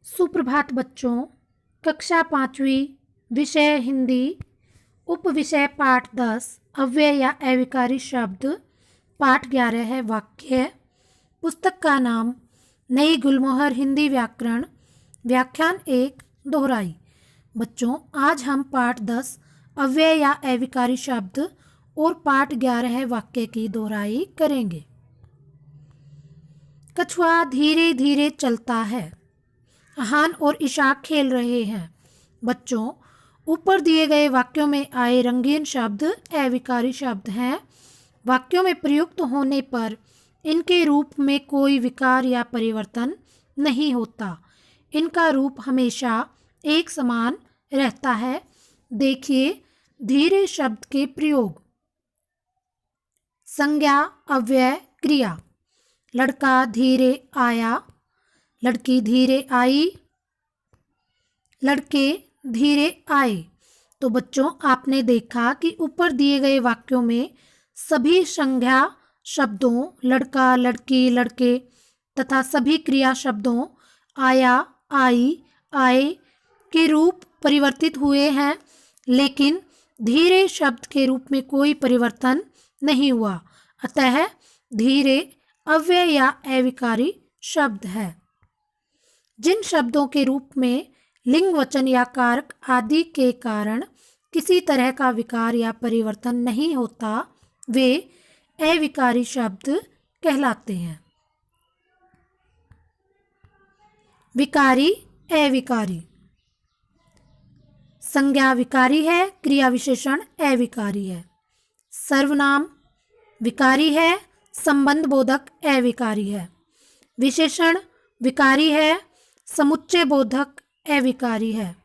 सुप्रभात बच्चों। कक्षा 5वीं, विषय हिंदी, उप विषय पाठ 10 अव्यय या अविकारी शब्द, पाठ 11 है वाक्य। पुस्तक का नाम नई गुलमोहर हिंदी व्याकरण, व्याख्यान 1 दोहराई। बच्चों, आज हम पाठ 10 अव्यय या अविकारी शब्द और पाठ 11 वाक्य की दोहराई करेंगे। कछुआ धीरे धीरे चलता है। अहान और इशाक खेल रहे हैं। बच्चों, ऊपर दिए गए वाक्यों में आए रंगीन शब्द अविकारी शब्द हैं। वाक्यों में प्रयुक्त होने पर इनके रूप में कोई विकार या परिवर्तन नहीं होता। इनका रूप हमेशा एक समान रहता है। देखिए धीरे शब्द के प्रयोग। संज्ञा, अव्यय, क्रिया। लड़का धीरे आया, लड़की धीरे आई, लड़के धीरे आए। तो बच्चों, आपने देखा कि ऊपर दिए गए वाक्यों में सभी संज्ञा शब्दों लड़का, लड़की, लड़के तथा सभी क्रिया शब्दों आया, आई, आए के रूप परिवर्तित हुए हैं, लेकिन धीरे शब्द के रूप में कोई परिवर्तन नहीं हुआ। अतः धीरे अव्यय या अविकारी शब्द है। जिन शब्दों के रूप में लिंग, वचन या कारक आदि के कारण किसी तरह का विकार या परिवर्तन नहीं होता, वे अविकारी शब्द कहलाते हैं। विकारी, अविकारी। संज्ञा विकारी है, क्रिया विशेषण अविकारी है। सर्वनाम विकारी है, संबंध बोधक अविकारी है। विशेषण विकारी है, समुच्चय बोधक अविकारी है।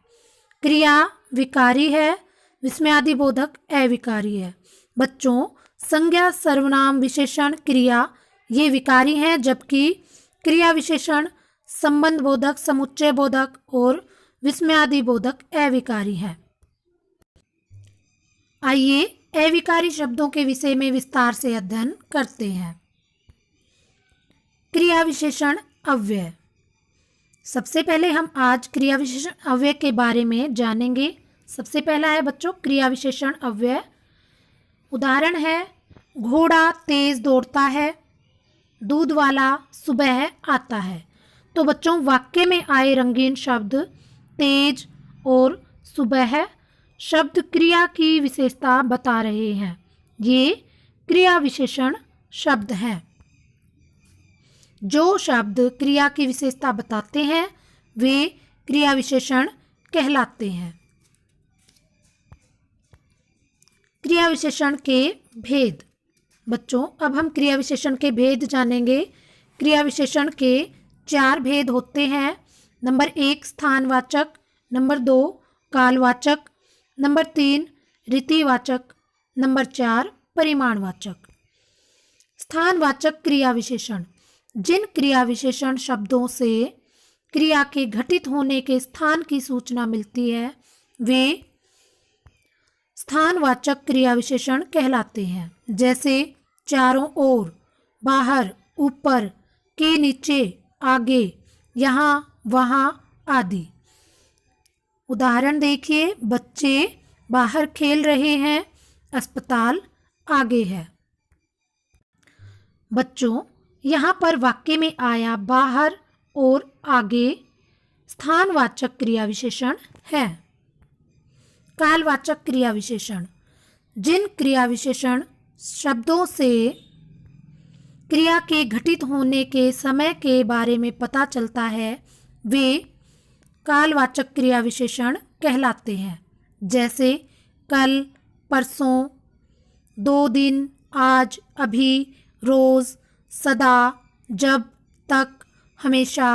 क्रिया विकारी है, विस्मयादि बोधक अविकारी है। बच्चों, संज्ञा, सर्वनाम, विशेषण, क्रिया ये विकारी हैं, जबकि क्रिया विशेषण, संबंध बोधक, समुच्चय बोधक और विस्मयादि बोधक अविकारी है। आइए अविकारी शब्दों के विषय में विस्तार से अध्ययन करते हैं। क्रिया विशेषण अव्यय। सबसे पहले हम आज क्रिया विशेषण अव्यय के बारे में जानेंगे। सबसे पहला है बच्चों क्रिया विशेषण अव्यय। उदाहरण है, घोड़ा तेज दौड़ता है, दूध वाला सुबह आता है। तो बच्चों, वाक्य में आए रंगीन शब्द तेज और सुबह शब्द क्रिया की विशेषता बता रहे हैं। ये क्रिया विशेषण शब्द हैं। जो शब्द क्रिया की विशेषता बताते हैं वे क्रिया विशेषण कहलाते हैं। क्रिया विशेषण के भेद। बच्चों, अब हम क्रिया विशेषण के भेद जानेंगे। क्रिया विशेषण के 4 भेद होते हैं। नंबर 1 स्थानवाचक, नंबर 2 कालवाचक, नंबर 3 रीतिवाचक, नंबर 4 परिमाणवाचक। स्थानवाचक क्रिया विशेषण। जिन क्रिया विशेषण शब्दों से क्रिया के घटित होने के स्थान की सूचना मिलती है वे स्थानवाचक क्रिया विशेषण कहलाते हैं। जैसे चारों ओर, बाहर, ऊपर, के नीचे, आगे, यहाँ, वहाँ आदि। उदाहरण देखिए, बच्चे बाहर खेल रहे हैं, अस्पताल आगे है। बच्चों, यहाँ पर वाक्य में आया बाहर और आगे स्थानवाचक क्रिया विशेषण है। कालवाचक क्रिया विशेषण। जिन क्रिया विशेषण शब्दों से क्रिया के घटित होने के समय के बारे में पता चलता है वे कालवाचक क्रिया विशेषण कहलाते हैं। जैसे कल, परसों, 2 दिन, आज, अभी, रोज, सदा, जब, तक, हमेशा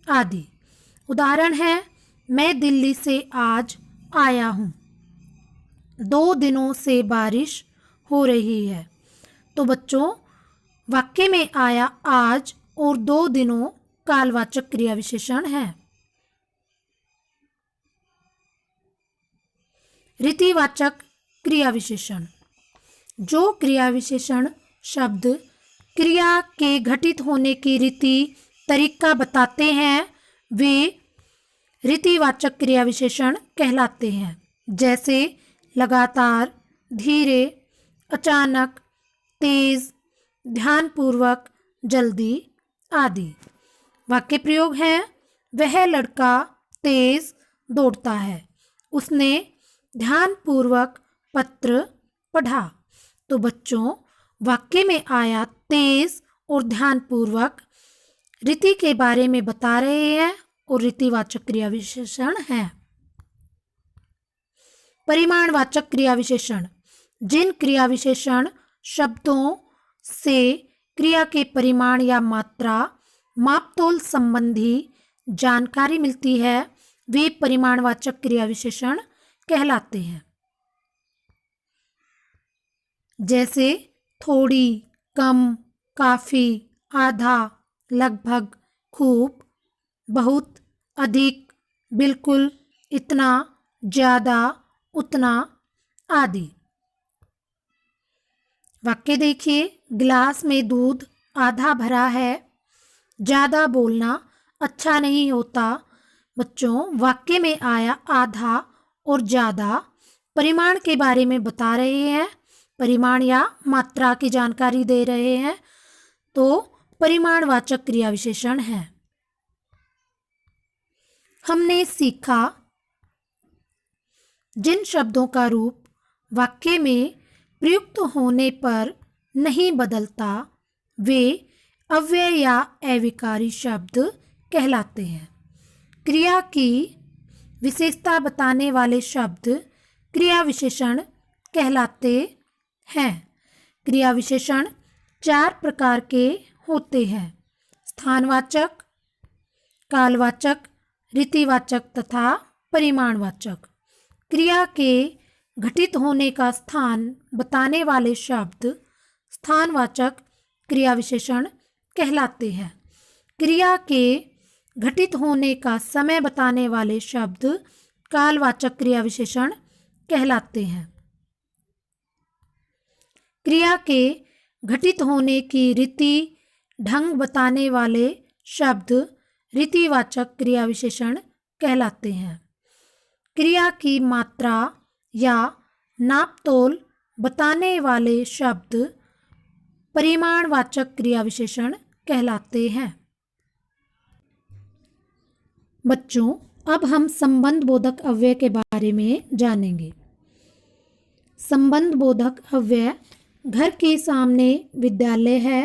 आदि। उदाहरण है, मैं दिल्ली से आज आया हूँ, 2 दिनों से बारिश हो रही है। तो बच्चों, वाक्य में आया आज और 2 दिनों कालवाचक क्रिया विशेषण है। रीतिवाचक क्रिया विशेषण। जो क्रिया विशेषण शब्द क्रिया के घटित होने की रीति, तरीका बताते हैं वे रीतिवाचक क्रिया विशेषण कहलाते हैं, जैसे लगातार, धीरे, अचानक, तेज, ध्यानपूर्वक, जल्दी आदि। वाक्य प्रयोग है, वह लड़का तेज दौड़ता है, उसने ध्यानपूर्वक पत्र पढ़ा। तो बच्चों, वाक्य में आया तेज और ध्यानपूर्वक रीति के बारे में बता रहे हैं और रीतिवाचक क्रिया विशेषण है। परिमाणवाचक क्रिया विशेषण, जिन क्रिया विशेषण शब्दों से क्रिया के परिमाण या मात्रा, मापतोल संबंधी जानकारी मिलती है, वे परिमाणवाचक क्रिया विशेषण कहलाते हैं। जैसे थोड़ी, कम, काफी, आधा, लगभग, खूब, बहुत, अधिक, बिल्कुल, इतना, ज्यादा, उतना आदि। वाक्य देखिए, गिलास में दूध आधा भरा है, ज्यादा बोलना अच्छा नहीं होता। बच्चों, वाक्य में आया आधा और ज्यादा परिमाण के बारे में बता रहे हैं, परिमाण या मात्रा की जानकारी दे रहे हैं, तो परिमाणवाचक क्रिया विशेषण है। हमने सीखा, जिन शब्दों का रूप वाक्य में प्रयुक्त होने पर नहीं बदलता, वे अव्यय या अविकारी शब्द कहलाते हैं। क्रिया की विशेषता बताने वाले शब्द क्रिया विशेषण कहलाते हैं। क्रिया विशेषण 4 प्रकार के होते हैं: स्थानवाचक, कालवाचक, रीतिवाचक तथा परिमाणवाचक। क्रिया के घटित होने का स्थान बताने वाले शब्द स्थानवाचक क्रिया विशेषण कहलाते हैं। क्रिया के घटित होने का समय बताने वाले शब्द कालवाचक क्रिया विशेषण कहलाते हैं। क्रिया के घटित होने की रीति, ढंग बताने वाले शब्द रीतिवाचक क्रिया विशेषण कहलाते हैं। क्रिया की मात्रा या नापतोल बताने वाले शब्द परिमाणवाचक क्रिया विशेषण कहलाते हैं। बच्चों, अब हम संबंध बोधक अव्यय के बारे में जानेंगे। संबंध बोधक अव्यय: घर के सामने विद्यालय है,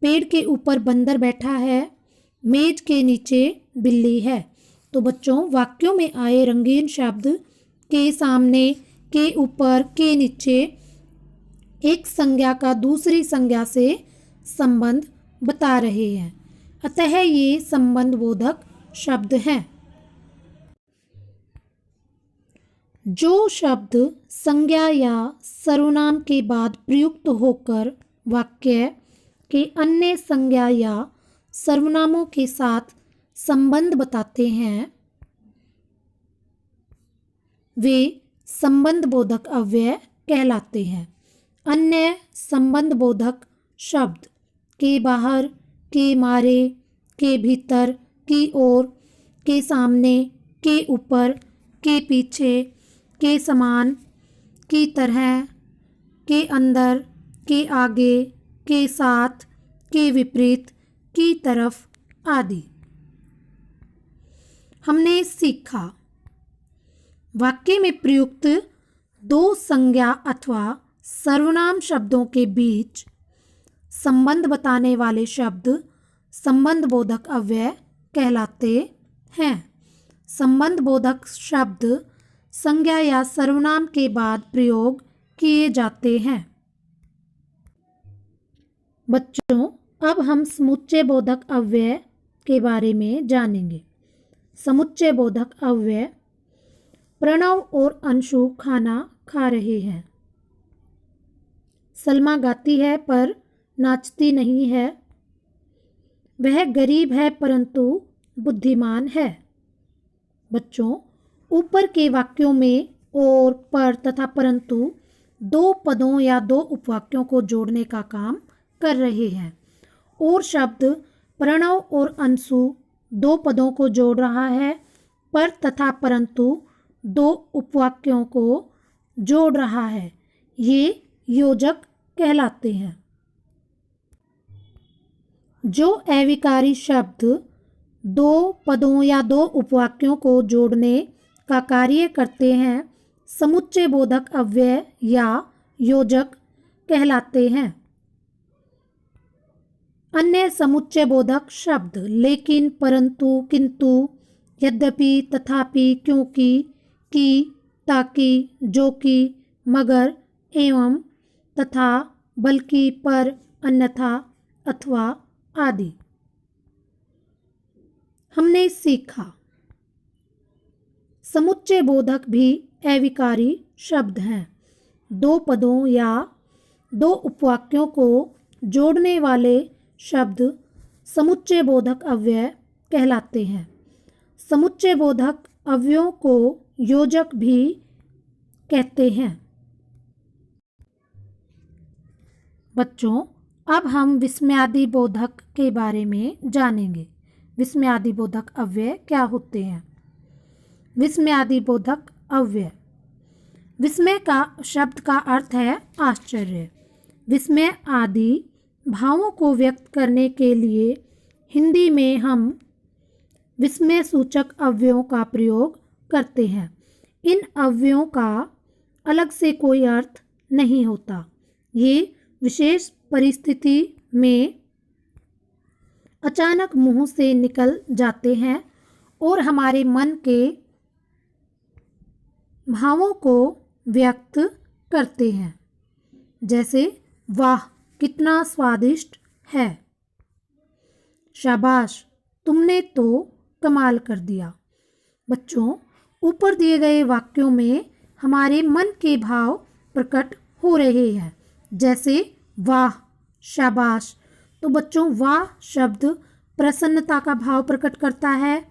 पेड़ के ऊपर बंदर बैठा है, मेज के नीचे बिल्ली है। तो बच्चों, वाक्यों में आए रंगीन शब्द के सामने, के ऊपर, के नीचे एक संज्ञा का दूसरी संज्ञा से संबंध बता रहे हैं, अतः ये संबंध बोधक शब्द हैं। जो शब्द संज्ञा या सर्वनाम के बाद प्रयुक्त होकर वाक्य के अन्य संज्ञा या सर्वनामों के साथ संबंध बताते हैं, वे संबंध बोधक अव्यय कहलाते हैं। अन्य संबंध बोधक शब्द के बाहर, के मारे, के भीतर, की ओर, के सामने, के ऊपर, के पीछे, के समान, की तरह, के अंदर, के आगे, के साथ, के विपरीत, की तरफ आदि। हमने सीखा, वाक्य में प्रयुक्त दो संज्ञा अथवा सर्वनाम शब्दों के बीच संबंध बताने वाले शब्द संबंध बोधक अव्यय कहलाते हैं। संबंध बोधक शब्द संज्ञा या सर्वनाम के बाद प्रयोग किए जाते हैं। बच्चों, अब हम समुच्चय बोधक अव्यय के बारे में जानेंगे। समुच्चय बोधक अव्यय: प्रणव और अंशु खाना खा रहे हैं। सलमा गाती है पर नाचती नहीं है। वह गरीब है परंतु बुद्धिमान है। बच्चों, ऊपर के वाक्यों में और, पर तथा परंतु दो पदों या दो उपवाक्यों को जोड़ने का काम कर रहे हैं। और शब्द प्रणव और अंशु दो पदों को जोड़ रहा है, पर तथा परंतु दो उपवाक्यों को जोड़ रहा है, ये योजक कहलाते हैं। जो अविकारी शब्द दो पदों या दो उपवाक्यों को जोड़ने का कार्य करते हैं, समुच्चय बोधक अव्यय या योजक कहलाते हैं। अन्य समुच्चय बोधक शब्द लेकिन, परंतु, किंतु, यद्यपि, तथापि, क्योंकि, कि, ताकि, जो कि, मगर, एवं, तथा, बल्कि, पर, अन्यथा, अथवा आदि। हमने सीखा समुच्चय बोधक भी अविकारी शब्द हैं। दो पदों या दो उपवाक्यों को जोड़ने वाले शब्द समुच्चय बोधक अव्यय कहलाते हैं। समुच्चय बोधक अव्ययों को योजक भी कहते हैं। बच्चों, अब हम विस्मयादि बोधक के बारे में जानेंगे। विस्मयादि बोधक अव्यय क्या होते हैं? विस्मयादि बोधक अव्यय। विस्मय का शब्द का अर्थ है आश्चर्य। विस्मय आदि भावों को व्यक्त करने के लिए हिंदी में हम विस्मय सूचक अव्ययों का प्रयोग करते हैं। इन अव्ययों का अलग से कोई अर्थ नहीं होता। ये विशेष परिस्थिति में अचानक मुंह से निकल जाते हैं और हमारे मन के भावों को व्यक्त करते हैं। जैसे, वाह कितना स्वादिष्ट है, शाबाश तुमने तो कमाल कर दिया। बच्चों, ऊपर दिए गए वाक्यों में हमारे मन के भाव प्रकट हो रहे हैं। जैसे वाह, शाबाश। तो बच्चों, वाह शब्द प्रसन्नता का भाव प्रकट करता है।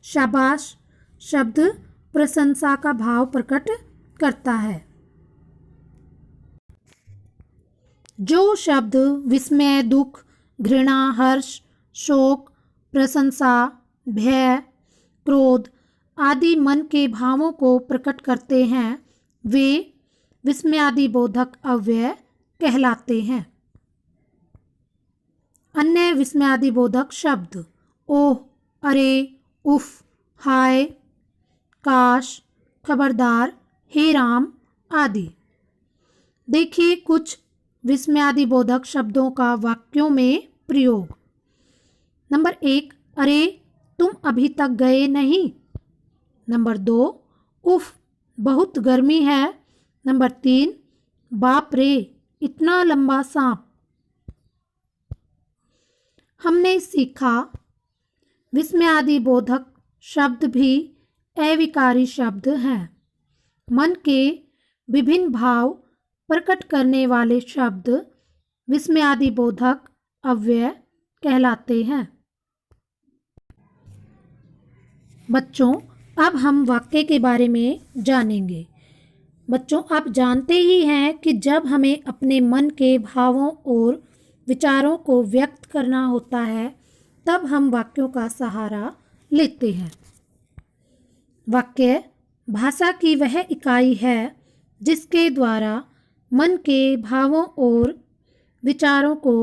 शाबाश शब्द प्रशंसा का भाव प्रकट करता है। जो शब्द विस्मय, दुख, घृणा, हर्ष, शोक, प्रशंसा, भय, क्रोध आदि मन के भावों को प्रकट करते हैं, वे विस्मयादि बोधक अव्यय कहलाते हैं। अन्य विस्मयादि बोधक शब्द ओह, अरे, उफ, हाय, काश, खबरदार, हे राम आदि। देखिए कुछ विस्मयादि बोधक शब्दों का वाक्यों में प्रयोग। नंबर 1, अरे तुम अभी तक गए नहीं। नंबर 2, उफ बहुत गर्मी है। नंबर 3, बाप रे इतना लंबा सांप। हमने सीखा विस्मयादि बोधक शब्द भी अविकारी शब्द हैं। मन के विभिन्न भाव प्रकट करने वाले शब्द विस्मयादि बोधक अव्यय कहलाते हैं। बच्चों, अब हम वाक्य के बारे में जानेंगे। बच्चों, आप जानते ही हैं कि जब हमें अपने मन के भावों और विचारों को व्यक्त करना होता है, तब हम वाक्यों का सहारा लेते हैं। वाक्य भाषा की वह इकाई है जिसके द्वारा मन के भावों और विचारों को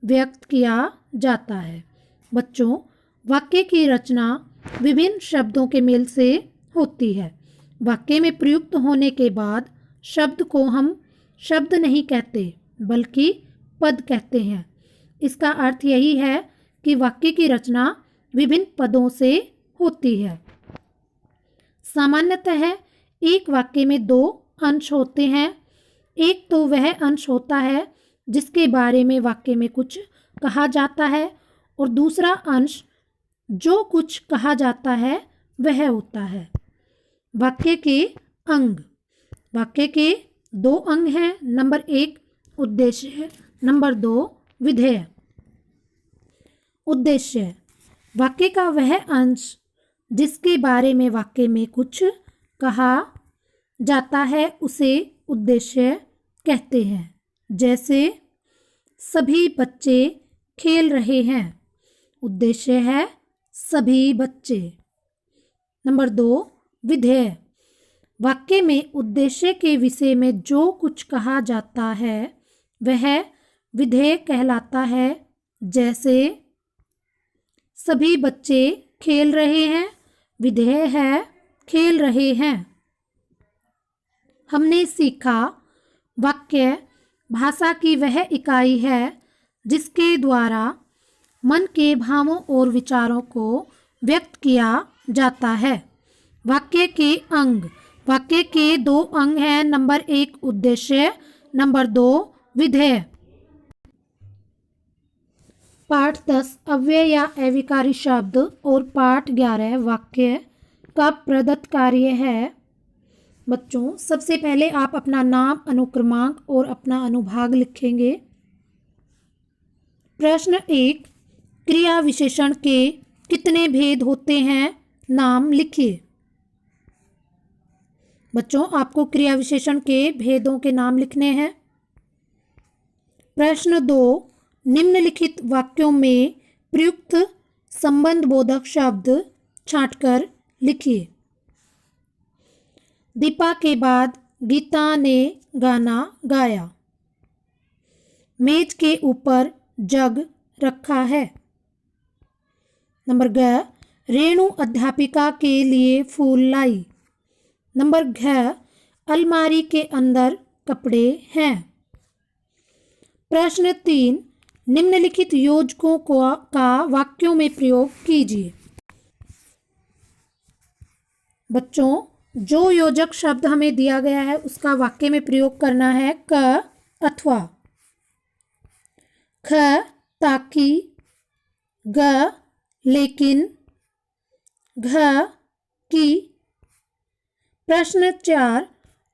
व्यक्त किया जाता है। बच्चों, वाक्य की रचना विभिन्न शब्दों के मेल से होती है। वाक्य में प्रयुक्त होने के बाद शब्द को हम शब्द नहीं कहते बल्कि पद कहते हैं। इसका अर्थ यही है कि वाक्य की रचना विभिन्न पदों से होती है। सामान्यतः एक वाक्य में दो अंश होते हैं। एक तो वह अंश होता है जिसके बारे में वाक्य में कुछ कहा जाता है, और दूसरा अंश जो कुछ कहा जाता है वह होता है। वाक्य के अंग। वाक्य के दो अंग हैं। नंबर 1 उद्देश्य है, नंबर 2 विधेय। उद्देश्य वाक्य का वह अंश जिसके बारे में वाक्य में कुछ कहा जाता है उसे उद्देश्य कहते हैं। जैसे सभी बच्चे खेल रहे हैं, उद्देश्य है सभी बच्चे। नंबर 2 विधेय। वाक्य में उद्देश्य के विषय में जो कुछ कहा जाता है वह विधेय कहलाता है। जैसे सभी बच्चे खेल रहे हैं, विधेय है खेल रहे हैं। हमने सीखा। वाक्य भाषा की वह इकाई है जिसके द्वारा मन के भावों और विचारों को व्यक्त किया जाता है। वाक्य के अंग। वाक्य के 2 अंग हैं। नंबर 1 उद्देश्य, नंबर 2 विधेय। पाठ 10 अव्यय या अविकारी शब्द और पाठ 11 वाक्य का प्रदत्त कार्य है। बच्चों, सबसे पहले आप अपना नाम, अनुक्रमांक और अपना अनुभाग लिखेंगे। प्रश्न 1 क्रिया विशेषण के कितने भेद होते हैं? नाम लिखिए। बच्चों, आपको क्रिया विशेषण के भेदों के नाम लिखने हैं। प्रश्न 2 निम्नलिखित वाक्यों में प्रयुक्त संबंध बोधक शब्द छांटकर लिखिए। दीपा के बाद गीता ने गाना गाया। मेज के ऊपर जग रखा है। नंबर ग रेणु अध्यापिका के लिए फूल लाई। नंबर घ अलमारी के अंदर कपड़े हैं। प्रश्न 3 निम्नलिखित योजकों का वाक्यों में प्रयोग कीजिए। बच्चों, जो योजक शब्द हमें दिया गया है उसका वाक्य में प्रयोग करना है। क अथवा, ख ताकि, ग लेकिन, घ की। प्रश्न 4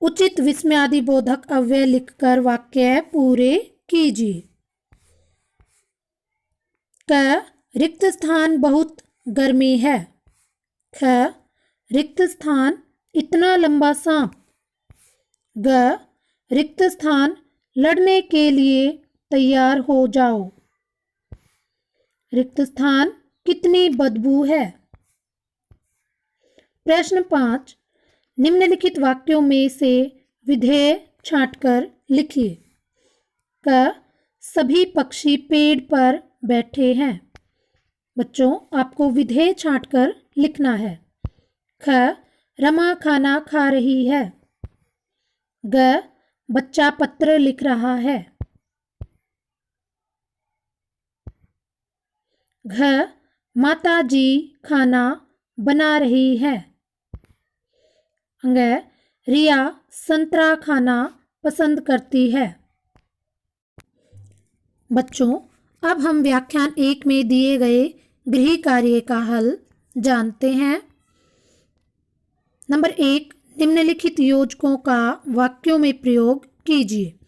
उचित विस्मयादि बोधक अव्यय लिखकर वाक्य पूरे कीजिए। क रिक्त स्थान बहुत गर्मी है। ख रिक्त स्थान इतना लंबा सांप। ग रिक्त स्थान लड़ने के लिए तैयार हो जाओ। रिक्त स्थान कितनी बदबू है। प्रश्न 5 निम्नलिखित वाक्यों में से विधेय छांटकर लिखिए। क सभी पक्षी पेड़ पर बैठे हैं। बच्चों, आपको विधेय छांटकर लिखना है। ख रमा खाना खा रही है। ग बच्चा पत्र लिख रहा है। घ माता जी खाना बना रही है। अंग रिया संतरा खाना पसंद करती है। बच्चों, अब हम व्याख्यान 1 में दिए गए गृह कार्य का हल जानते हैं। नंबर 1 निम्नलिखित योजकों का वाक्यों में प्रयोग कीजिए।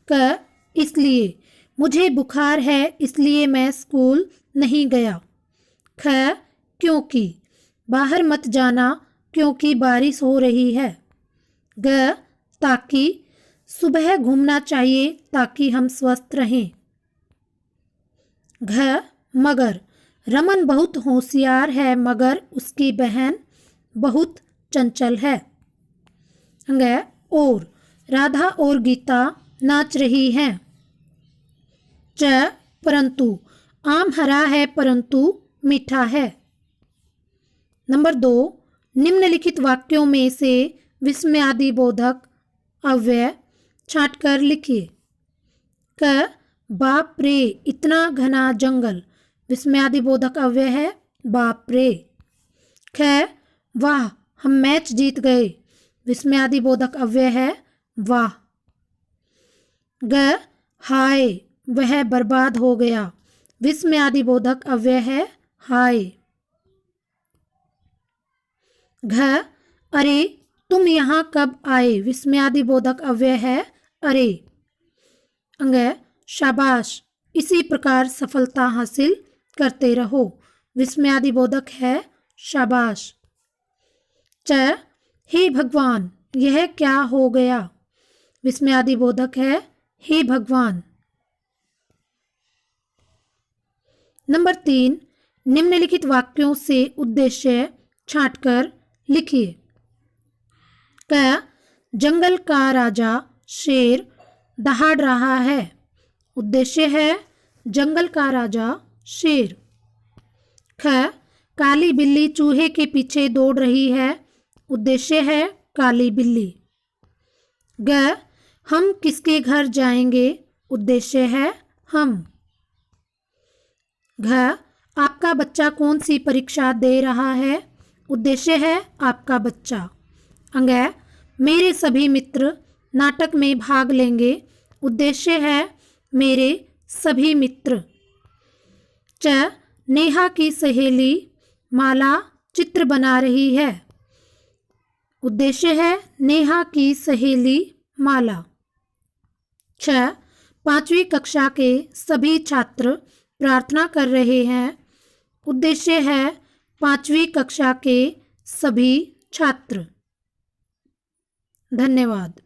क इसलिए मुझे बुखार है इसलिए मैं स्कूल नहीं गया। ख क्योंकि बाहर मत जाना क्योंकि बारिश हो रही है। ग ताकि सुबह घूमना चाहिए ताकि हम स्वस्थ रहें। घ मगर रमन बहुत होशियार है मगर उसकी बहन बहुत चंचल है। अंग और राधा और गीता नाच रही हैं। च परंतु आम हरा है परंतु मीठा है। नंबर 2 निम्नलिखित वाक्यों में से विस्मयादि बोधक अव्यय छांटकर लिखिए। क बाप रे इतना घना जंगल विस्मयादि बोधक अव्यय है बाप रे। ख वाह हम मैच जीत गए विस्मयादि बोधक अव्यय है वाह। ग हाय वह बर्बाद हो गया विस्मयादि बोधक अव्यय है हाय। घ अरे तुम यहाँ कब आए विस्मयादि बोधक अव्यय है अरे। अंग शाबाश इसी प्रकार सफलता हासिल करते रहो विस्मयादि बोधक है शाबाश। च हे भगवान यह क्या हो गया विस्मयादि बोधक है हे भगवान। नंबर 3 निम्नलिखित वाक्यों से उद्देश्य छांटकर लिखिए। क, जंगल का राजा शेर दहाड़ रहा है। उद्देश्य है जंगल का राजा शेर। ख, काली बिल्ली चूहे के पीछे दौड़ रही है। उद्देश्य है काली बिल्ली। ग, हम किसके घर जाएंगे। उद्देश्य है हम। घ, आपका बच्चा कौन सी परीक्षा दे रहा है। उद्देश्य है आपका बच्चा। अंग, मेरे सभी मित्र नाटक में भाग लेंगे। उद्देश्य है मेरे सभी मित्र। च, नेहा की सहेली माला चित्र बना रही है। उद्देश्य है नेहा की सहेली माला। छ, 5वीं कक्षा के सभी छात्र प्रार्थना कर रहे हैं। उद्देश्य है 5वीं कक्षा के सभी छात्र। धन्यवाद।